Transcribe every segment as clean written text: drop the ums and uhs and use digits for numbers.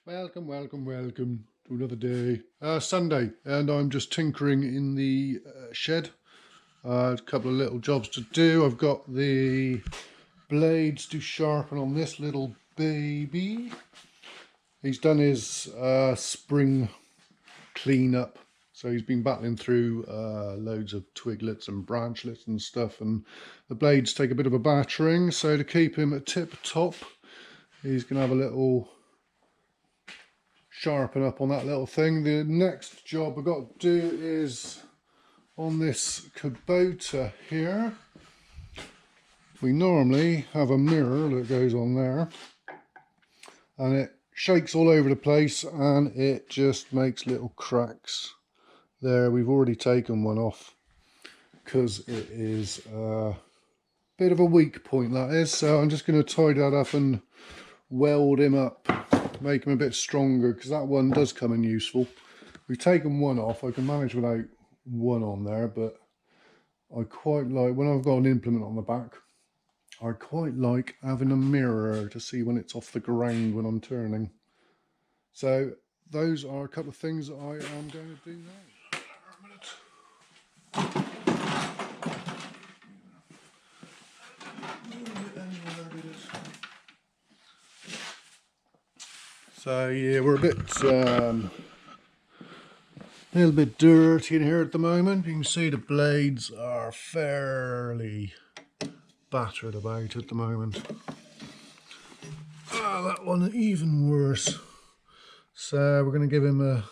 Welcome, welcome, welcome to another day. Sunday, and I'm just tinkering in the shed. A couple of little jobs to do. I've got the blades to sharpen on this little baby. He's done his spring cleanup, so he's been battling through loads of twiglets and branchlets and stuff, and the blades take a bit of a battering. So to keep him at tip top, he's going to have a little sharpen up on that little thing. The next job I've got to do is on this Kubota here. We normally have a mirror that goes on there, and it shakes all over the place and it just makes little cracks there. We've already taken one off because it is a bit of a weak point, that is. So I'm just going to tidy that up and weld him up, make him a bit stronger, because that one does come in useful. We've taken one off. I can manage without one on there, but I quite like, when I've got an implement on the back, I quite like having a mirror to see when it's off the ground when I'm turning. So those are a couple of things that I am going to do now. So yeah, we're a little bit dirty in here at the moment. You can see the blades are fairly battered about at the moment. That one even worse. So we're going to give him a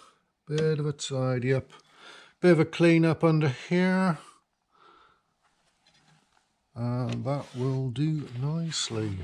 bit of a tidy up, bit of a clean up under here, and that will do nicely.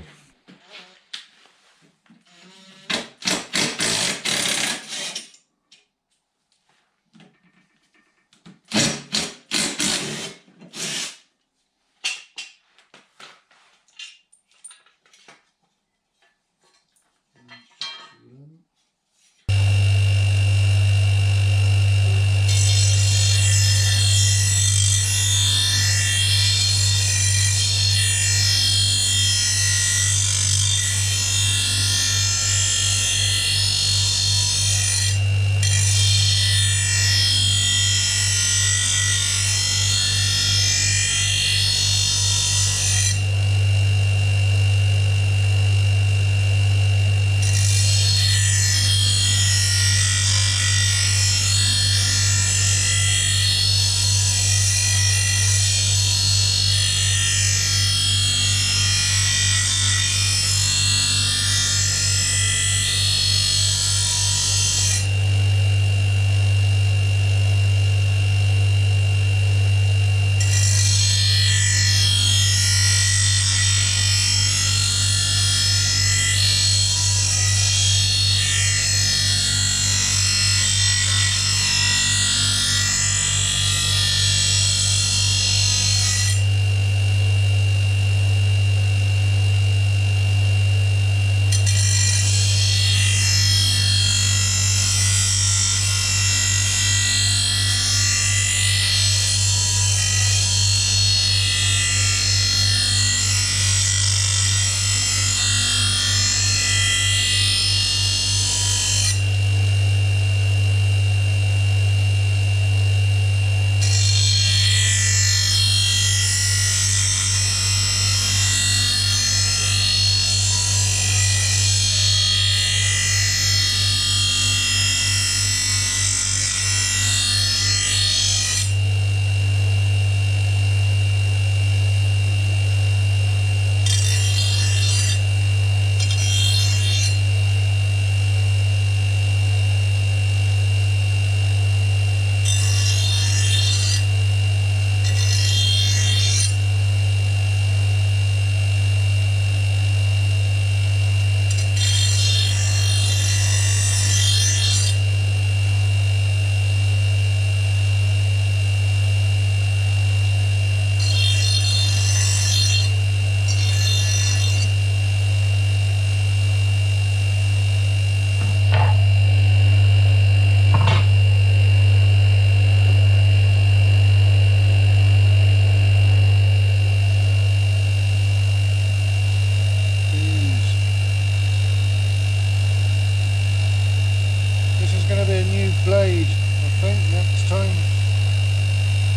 blade, I think, next time.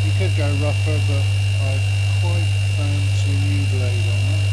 You could go rougher, but I quite fancy a new blade on that.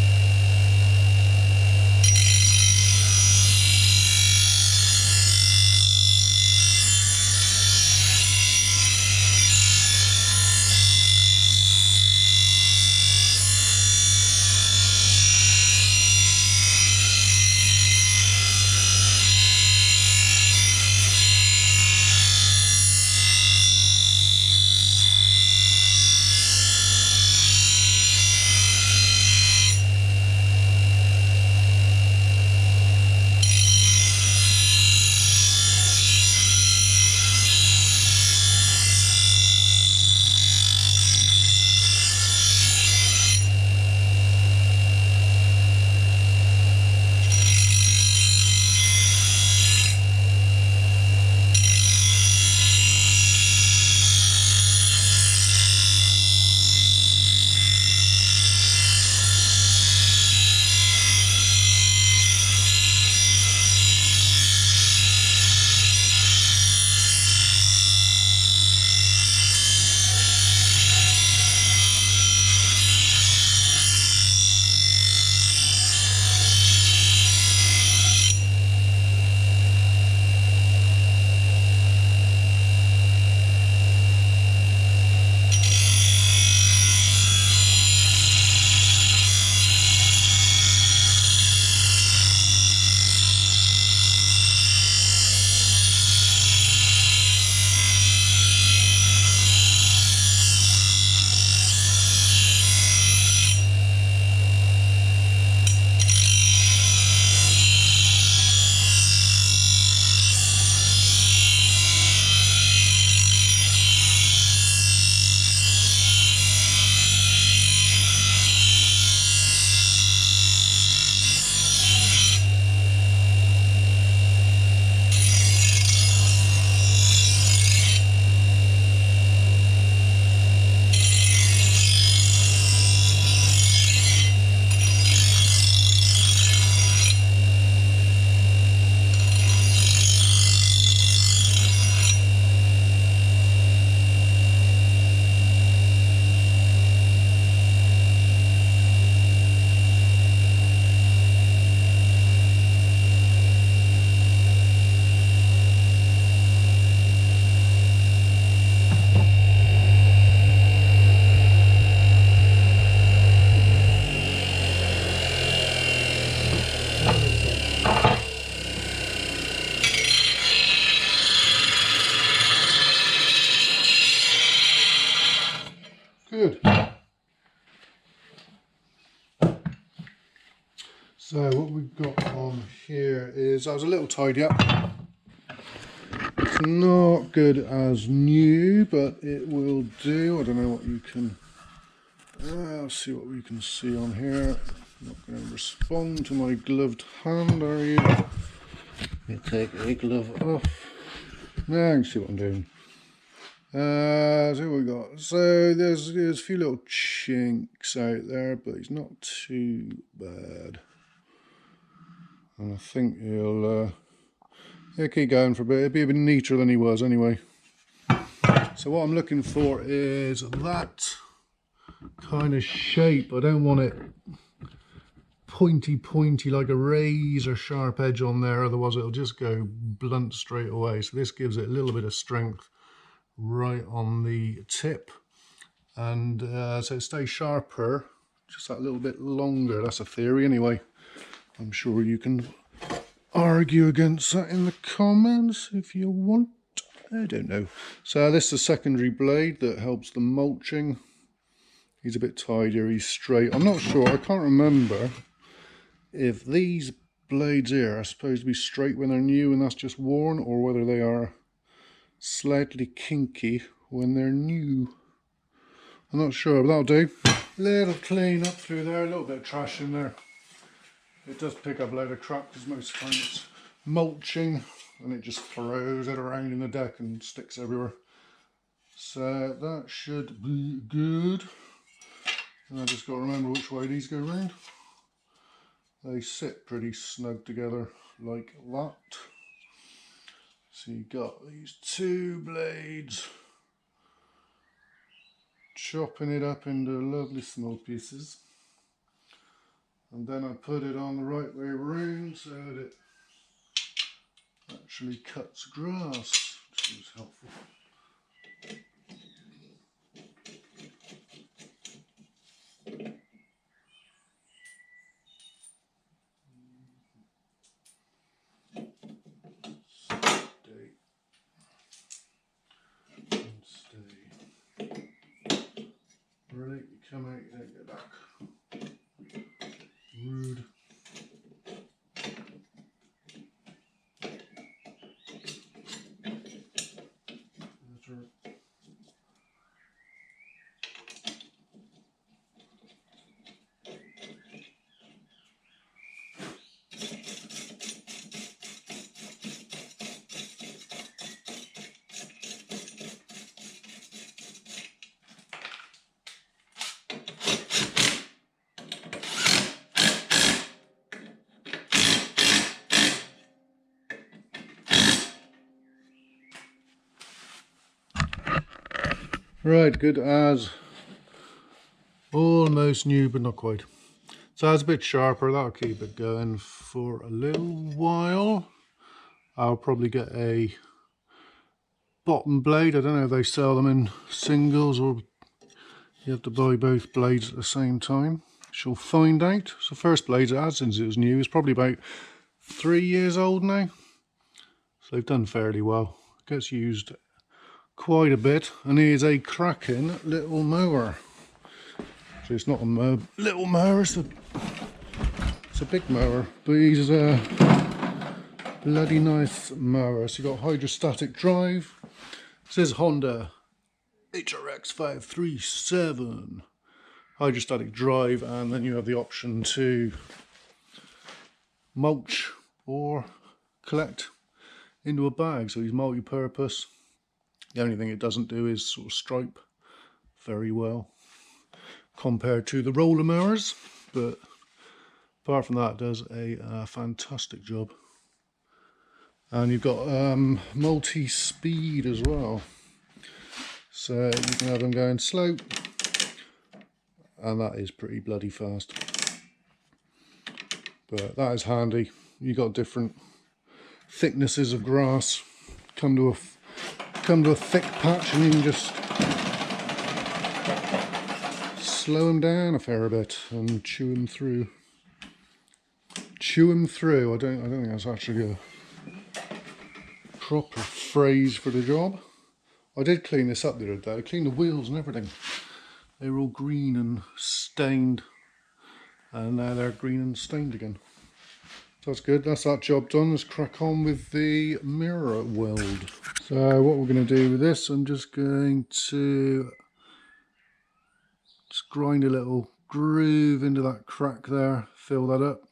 Good. So what we've got on here is, I was a little tidy up. It's not good as new, but it will do. I don't know what you can, let's see what we can see on here. Not going to respond to my gloved hand, are you? Let me take a glove off. Now you can see what I'm doing. So what we got. So there's a few little chinks out there, but it's not too bad. And I think he'll keep going for a bit. It'll be a bit neater than he was anyway. So what I'm looking for is that kind of shape. I don't want it pointy like a razor sharp edge on there, otherwise it'll just go blunt straight away. So this gives it a little bit of strength right on the tip, and so it stays sharper just that little bit longer. That's a theory anyway. I'm sure you can argue against that in the comments if you want. I don't know. So this is a secondary blade that helps the mulching. He's a bit tidier, he's straight. I'm not sure, I can't remember if these blades here are supposed to be straight when they're new and that's just worn, or whether they are slightly kinky when they're new. I'm not sure, but that'll do. Little clean up through there, a little bit of trash in there. It does pick up a load of crap because most of the time it's mulching and it just throws it around in the deck and sticks everywhere. So that should be good. And I just got to remember which way these go round. They sit pretty snug together like that. So you got these two blades, chopping it up into lovely small pieces, and then I put it on the right way around so that it actually cuts grass, which is helpful. Really, you come out, you don't get back. Rude. That's right. Right, good as. Almost new, but not quite. So it's a bit sharper, that'll keep it going for a little while. I'll probably get a bottom blade. I don't know if they sell them in singles or you have to buy both blades at the same time. Shall find out. So first blades it had since it was new. It's probably about 3 years old now. So they've done fairly well. Gets used quite a bit. And here's a cracking little mower. So it's not a little mower, it's a big mower. But he's a bloody nice mower. So you've got hydrostatic drive. It says Honda HRX 537. Hydrostatic drive, and then you have the option to mulch or collect into a bag. So he's multi-purpose. The only thing it doesn't do is sort of stripe very well compared to the roller mowers, but apart from that, it does a fantastic job. And you've got multi-speed as well, so you can have them going slow, and that is pretty bloody fast. But that is handy. You've got different thicknesses of grass. Come to a thick patch, and you can just slow them down a fair bit and chew them through. Chew them through. I don't think that's actually a proper phrase for the job. I did clean this up the other day. I cleaned the wheels and everything. They were all green and stained, and now they're green and stained again. So that's good. That's that job done. Let's crack on with the mirror weld. So what we're going to do with this, I'm just going to grind a little groove into that crack there, fill that up,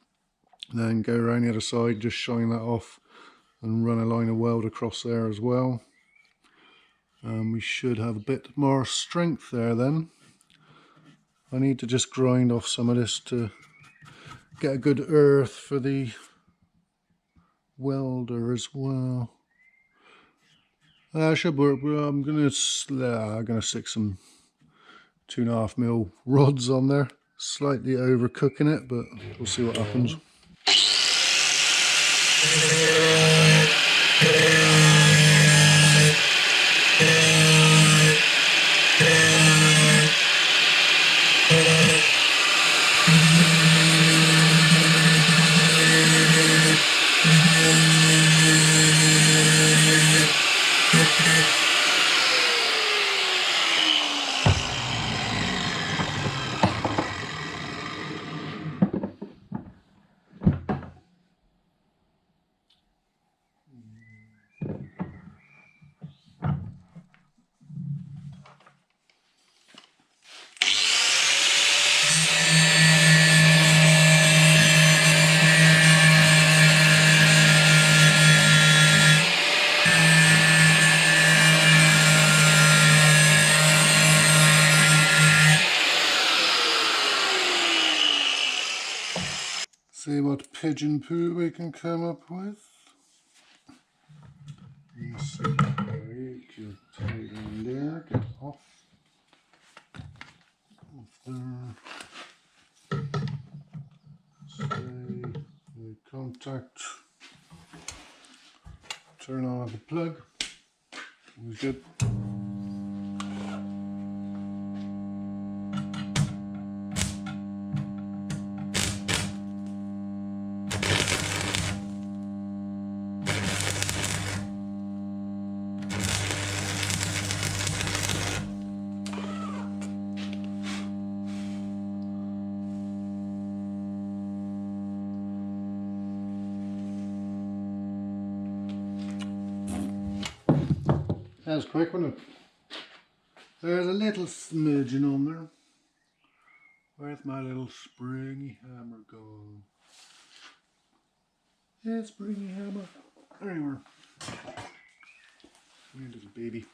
then go around the other side, just shine that off and run a line of weld across there as well. And we should have a bit more strength there then. I need to just grind off some of this to get a good earth for the welder as well. Should work. I'm gonna stick some 2.5mm rods on there. Slightly overcooking it, but we'll see what happens. See what pigeon poo we can come up with. Sorry, just tight in there, get off there. Stay, make contact. Turn on the plug. Always good. That was quick, wasn't it? There's a little smudging on there. Where's my little springy hammer gone? Yeah, springy hammer. There you are. My little baby.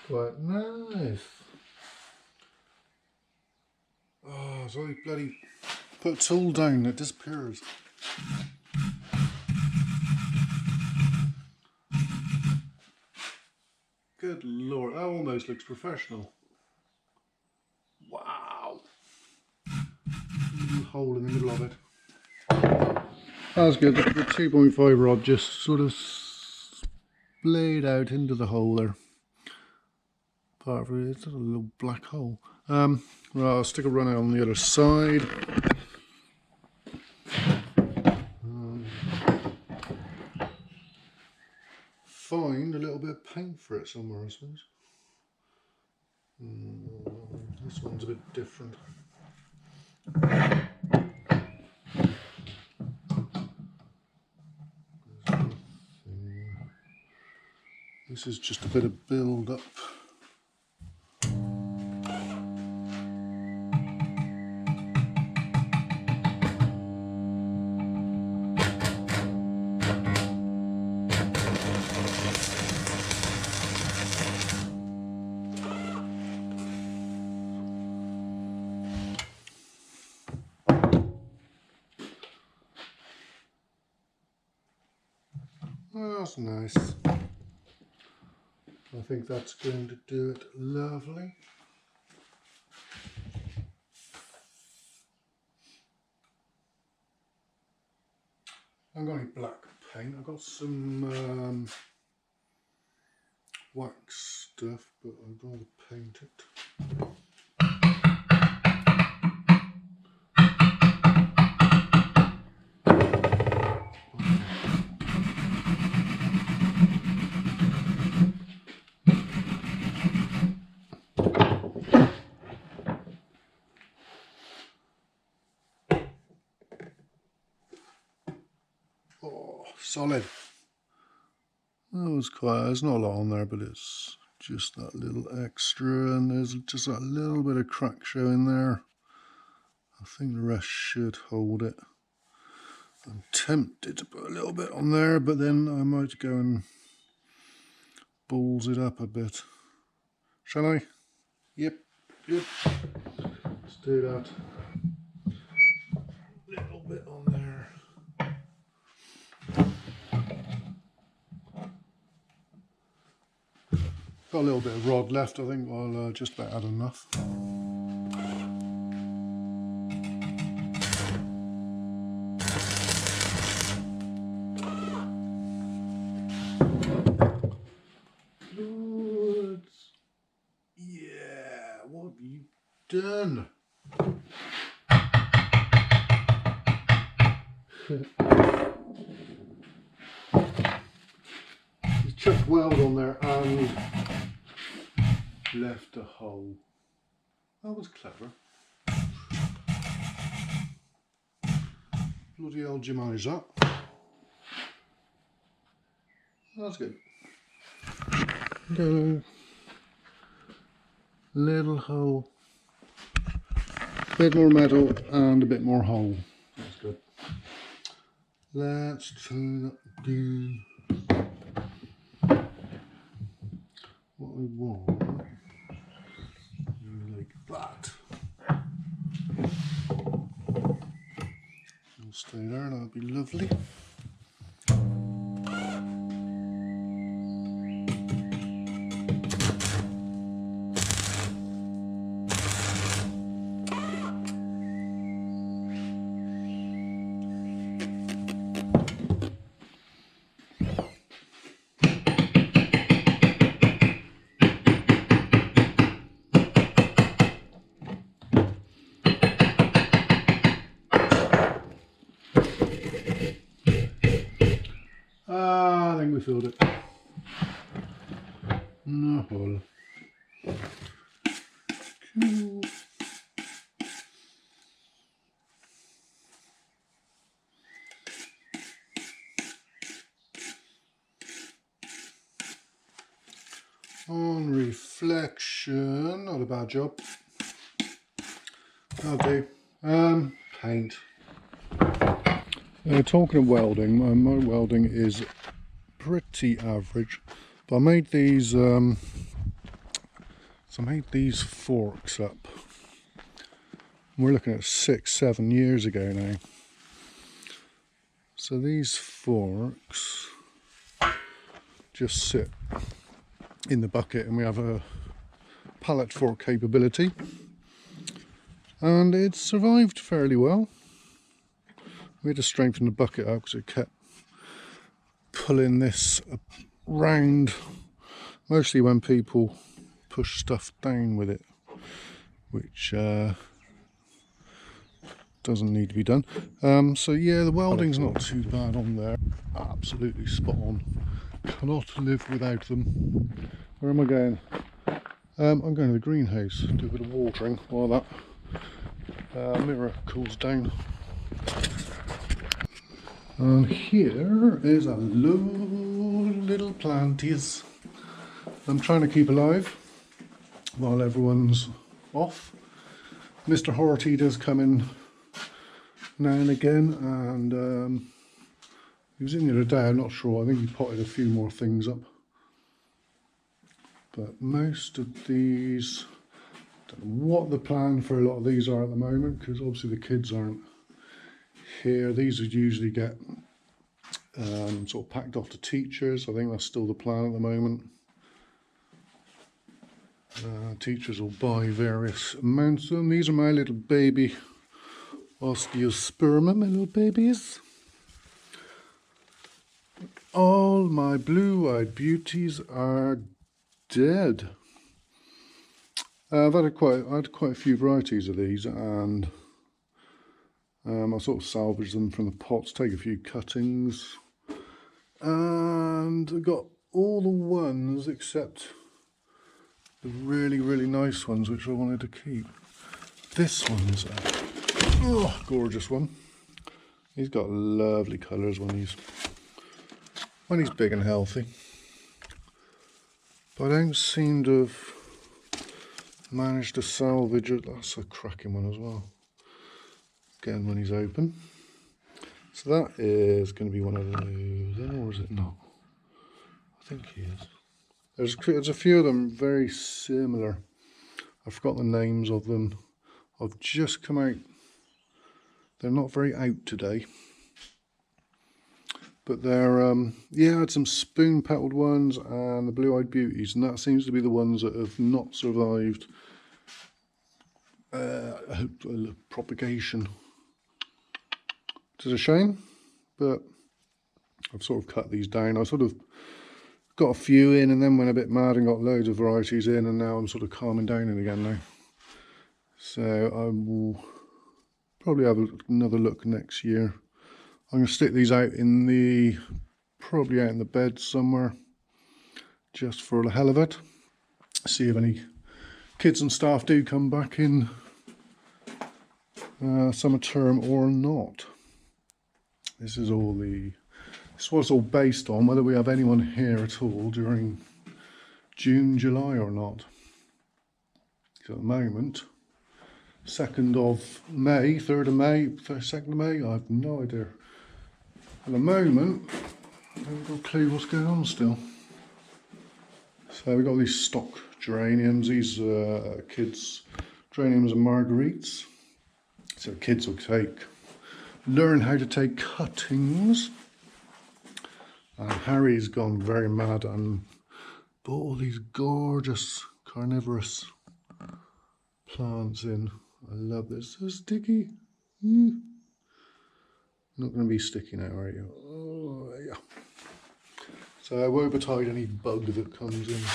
Quite nice. Oh, so I bloody put a tool down, it disappears. Good lord, that almost looks professional. Wow. Little hole in the middle of it. That's good. The 2.5 rod just sort of splayed out into the hole there. Apart from it's a little black hole. Right, I'll stick a runner on the other side. Find a little bit of paint for it somewhere, I suppose. This one's a bit different. This is just a bit of build up. That's nice. I think that's going to do it lovely. I'm going to black paint. I've got some wax stuff, but I'd rather paint it. Solid. There's not a lot on there, but it's just that little extra, and there's just that little bit of crack showing there. I think the rest should hold it. I'm tempted to put a little bit on there, but then I might go and balls it up a bit. Shall I? Yep, good. Let's do that. Little bit on there. Got a little bit of rod left, I think I'll just about add enough. Good. Yeah, what have you done? He's chucked weld on there and left a hole. That was clever. Bloody old Jim eyes that. That's good. Go. Little hole. A bit more metal and a bit more hole. That's good. Let's do what we want. Like that. stay there, that'd be lovely. I think we filled it. No hole. Cool. On reflection, not a bad job. That'll do. Paint. Talking of welding, my welding is pretty average, but I made these forks up. We're looking at 6-7 years ago now. So these forks just sit in the bucket, and we have a pallet fork capability, and it survived fairly well. We had to strengthen the bucket up because it kept pulling this round, mostly when people push stuff down with it, which doesn't need to be done. So yeah, the welding's not too bad on there. Absolutely spot on. Cannot live without them. Where am I going? I'm going to the greenhouse, do a bit of watering while that mirror cools down. And here is a little planties I'm trying to keep alive while everyone's off. Mr. Horty does come in now and again, and he was in the other day, I'm not sure, I think he potted a few more things up. But most of these, don't know what the plan for a lot of these are at the moment, because obviously the kids aren't here. These would usually get sort of packed off to teachers. I think that's still the plan at the moment. Teachers will buy various amounts of them. These are my little baby osteosperma, my little babies. All my blue-eyed beauties are dead. I had quite a few varieties of these, and I sort of salvaged them from the pots, take a few cuttings, and I got all the ones except the really, really nice ones which I wanted to keep. This one's a gorgeous one. He's got lovely colours when he's big and healthy. But I don't seem to have managed to salvage it. That's a cracking one as well. Again, when he's open. So that is going to be one of those, then, or is it not? I think he is. There's a few of them very similar. I forgot the names of them. I've just come out. They're not very out today. But they're, yeah, I had some spoon-petaled ones and the blue-eyed beauties, and that seems to be the ones that have not survived propagation. Which is a shame, but I've sort of cut these down. I sort of got a few in and then went a bit mad and got loads of varieties in, and now I'm sort of calming down it again now. So I will probably have another look next year. I'm going to stick these out in the, probably out in the bed somewhere, just for the hell of it. See if any kids and staff do come back in summer term or not. This is what it's all based on, whether we have anyone here at all during June, July or not. So at the moment, 2nd of May, 3rd of May, 2nd of May, I have no idea. At the moment, I haven't got a clue what's going on still. So we've got these stock geraniums. These kids' geraniums and marguerites. So kids will take learn how to take cuttings. And Harry's gone very mad and bought all these gorgeous carnivorous plants in. I love this. So sticky. Not going to be sticky now, are you? Oh, yeah. So I won't betide any bug that comes in here.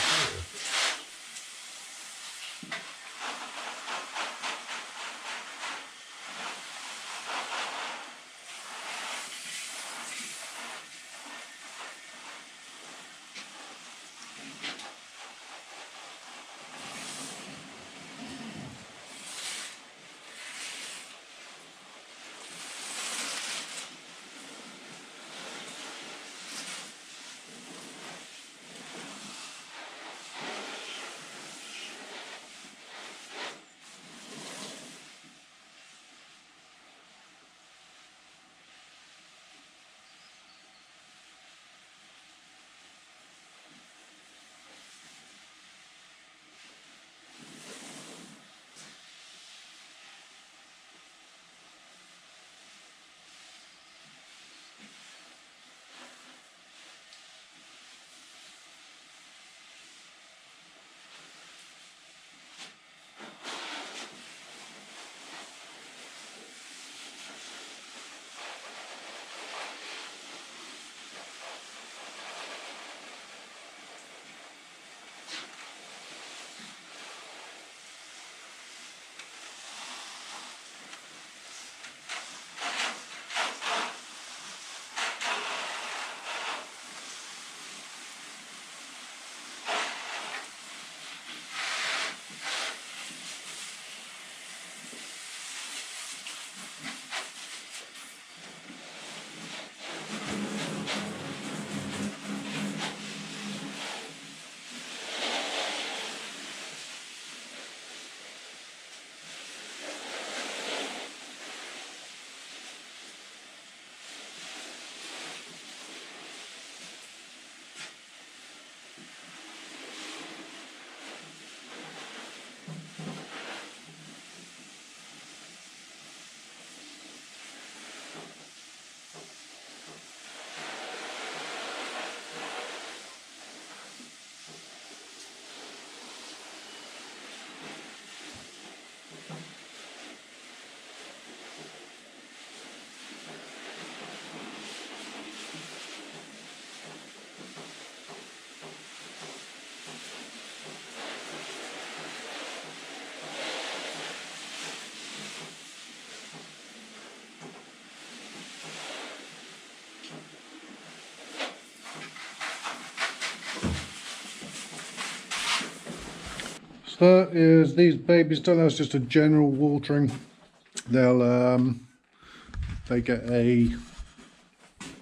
So that is these babies done. That's just a general watering. They get a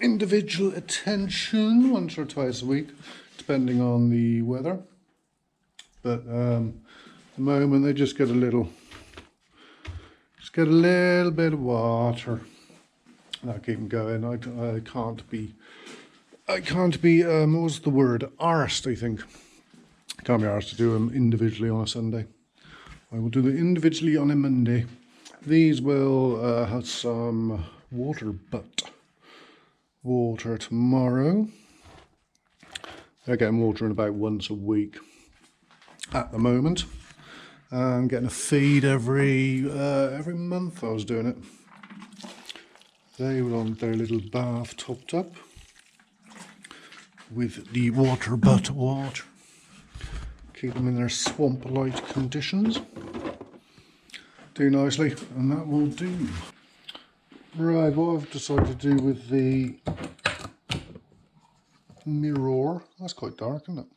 individual attention once or twice a week, depending on the weather. But at the moment they just get a little bit of water. That'll keep them going. I can't be what's the word? Arsed, I think. Can't be arsed to do them individually on a Sunday. I will do them individually on a Monday. These will have some water tomorrow. They're getting water in about once a week at the moment. And getting a feed every month I was doing it. They were on their little bath topped up with the water. Keep them in their swamp-like conditions. Do nicely, and that will do. Right, what I've decided to do with the mirror, that's quite dark, isn't it?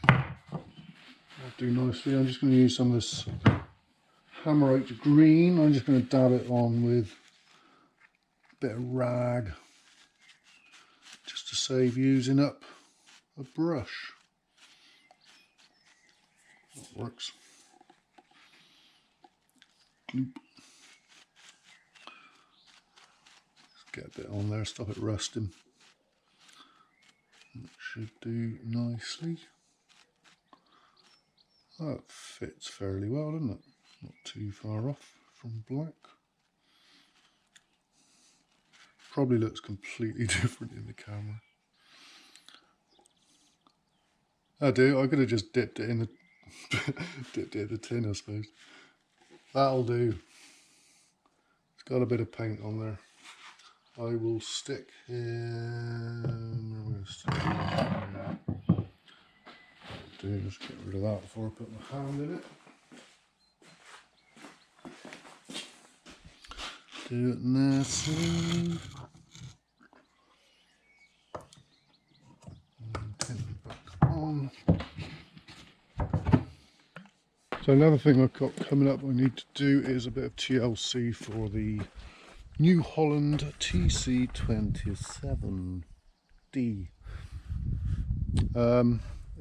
That'll do nicely. I'm just going to use some of this Hammerite green. I'm just going to dab it on with a bit of rag, just to save using up a brush. That works. Gloop. Just get a bit on there, stop it rusting. That should do nicely. That fits fairly well, doesn't it? Not too far off from black. Probably looks completely different in the camera. I could have just dipped it in the dipped it in the tin, I suppose. That'll do. It's got a bit of paint on there. I will stick in. Just get rid of that before I put my hand in it. Do it nicely. Pin it back on. So another thing I've got coming up I need to do is a bit of TLC for the New Holland TC27D.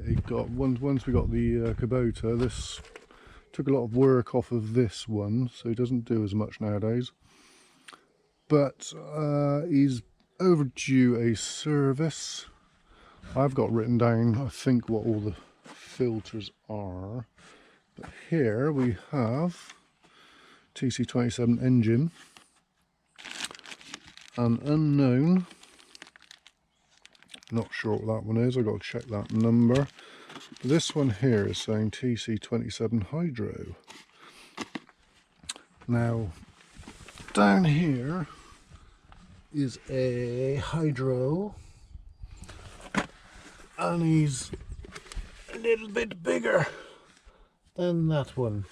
It got once we got the Kubota, this took a lot of work off of this one, so it doesn't do as much nowadays. But he's overdue a service. I've got written down, I think, what all the filters are. But here we have TC27 engine, an unknown, not sure what that one is, I've got to check that number. This one here is saying TC27 hydro. Now down here is a hydro, and he's a little bit bigger than that one.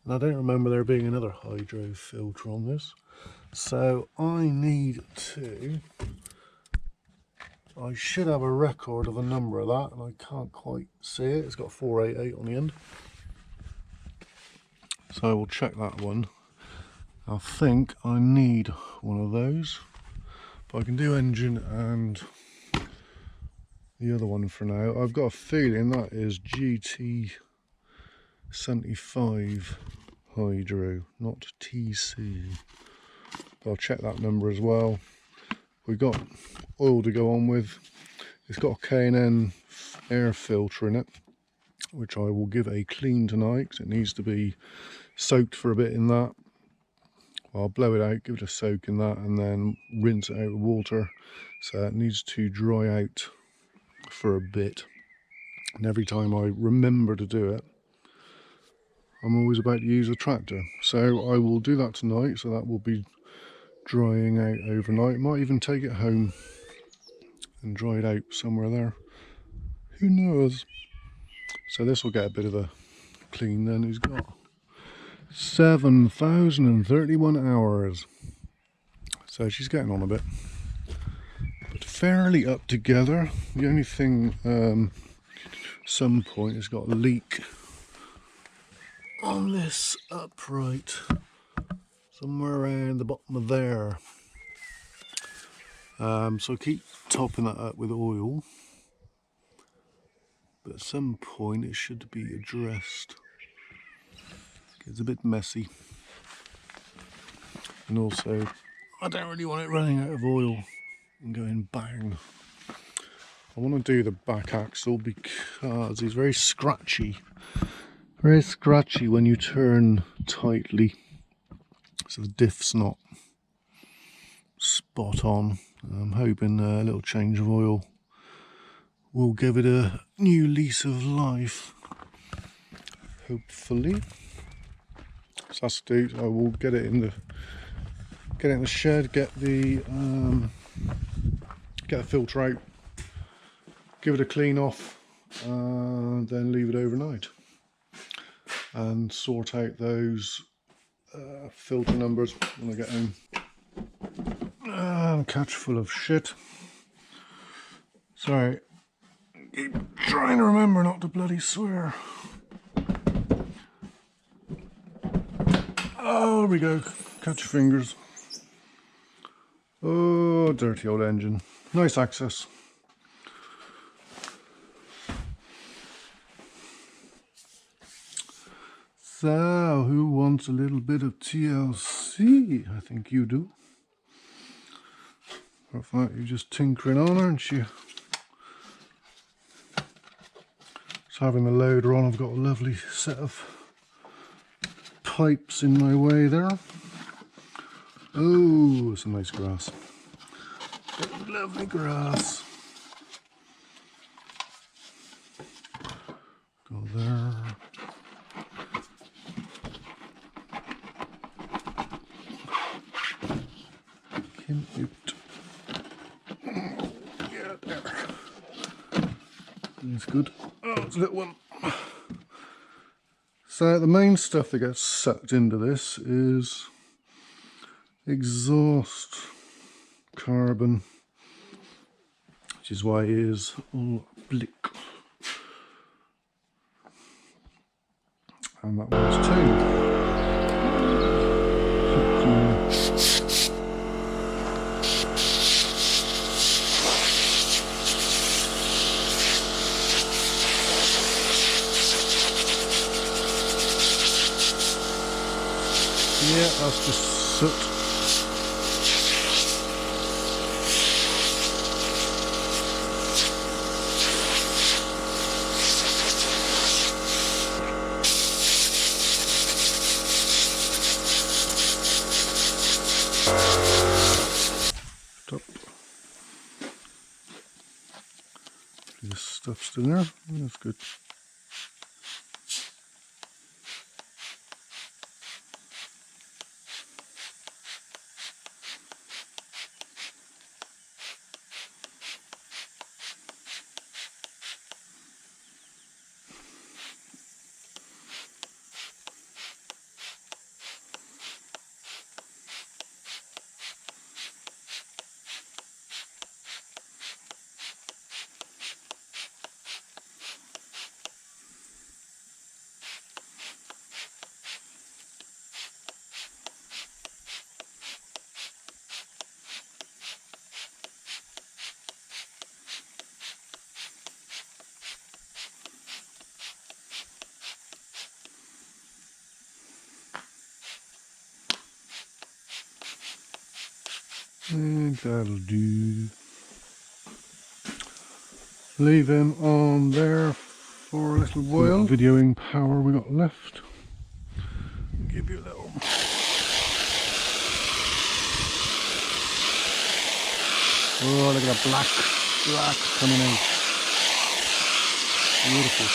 And I don't remember there being another hydro filter on this, so I should have a record of a number of that, and I can't quite see it. It's got 488 on the end, so I will check that one. I think I need one of those, but I can do engine and the other one for now. I've got a feeling that is GT75 hydro, not TC. But I'll check that number as well. We've got oil to go on with. It's got a K&N air filter in it, which I will give a clean tonight because it needs to be soaked for a bit in that. I'll blow it out, give it a soak in that, and then rinse it out with water. So it needs to dry out for a bit. And every time I remember to do it, I'm always about to use a tractor. So I will do that tonight, so that will be drying out overnight. Might even take it home and dry it out somewhere there. Who knows? So this will get a bit of a clean then. He's got 7,031 hours. So she's getting on a bit. But fairly up together. The only thing, some point, it's got a leak on this upright. Somewhere around the bottom of there. So keep topping that up with oil. But at some point it should be addressed. It's a bit messy. And also, I don't really want it running out of oil and going bang. I want to do the back axle because he's very scratchy. Very scratchy when you turn tightly. So the diff's not spot on. I'm hoping a little change of oil will give it a new lease of life. Hopefully. So that's the do. I will get it in the shed, get the filter out, give it a clean off, and then leave it overnight. And sort out those filter numbers when I get home. Catch full of shit. Sorry, keep trying to remember not to bloody swear. Oh, there we go. Catch your fingers. Oh, dirty old engine. Nice access. So, who wants a little bit of TLC? I think you do. Apart from that, you're just tinkering on her, and she's having the loader on. I've got a lovely set of pipes in my way there. Oh, some nice grass. Lovely grass. Go there. Him out. Yeah, there. That's good. Oh, it's a little one. So the main stuff that gets sucked into this is exhaust carbon, which is why it is all blick. And that was too. Yeah, that's just soot. Stop. This stuff's still there. That's good. And that'll do. Leave him on there for a little while. What videoing power we got left. Give you a little. Oh, look at that black coming out. Beautiful.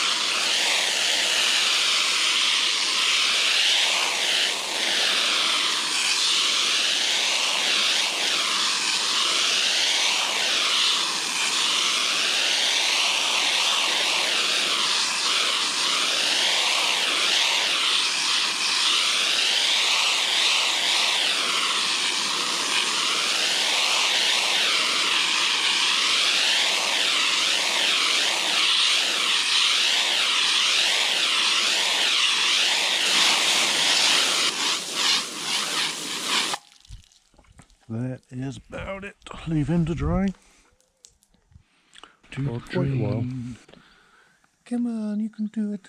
That is about it. Leave him to dry. For quite a while. Come on, you can do it.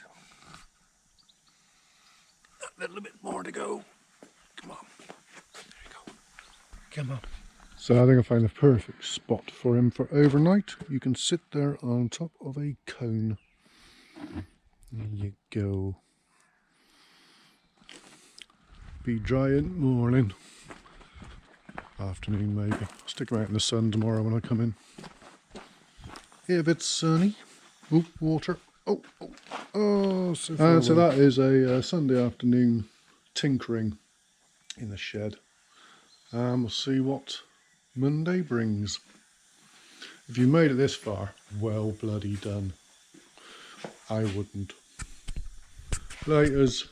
A little bit more to go. Come on. There you go. Come on. So I think I found the perfect spot for him for overnight. You can sit there on top of a cone. There you go. Be dry in the morning. Afternoon maybe. Stick him out in the sun tomorrow when I come in. If it's sunny. Oh, water. Oh. So that is a Sunday afternoon tinkering in the shed. We'll see what Monday brings. If you made it this far, well bloody done. I wouldn't. Laters.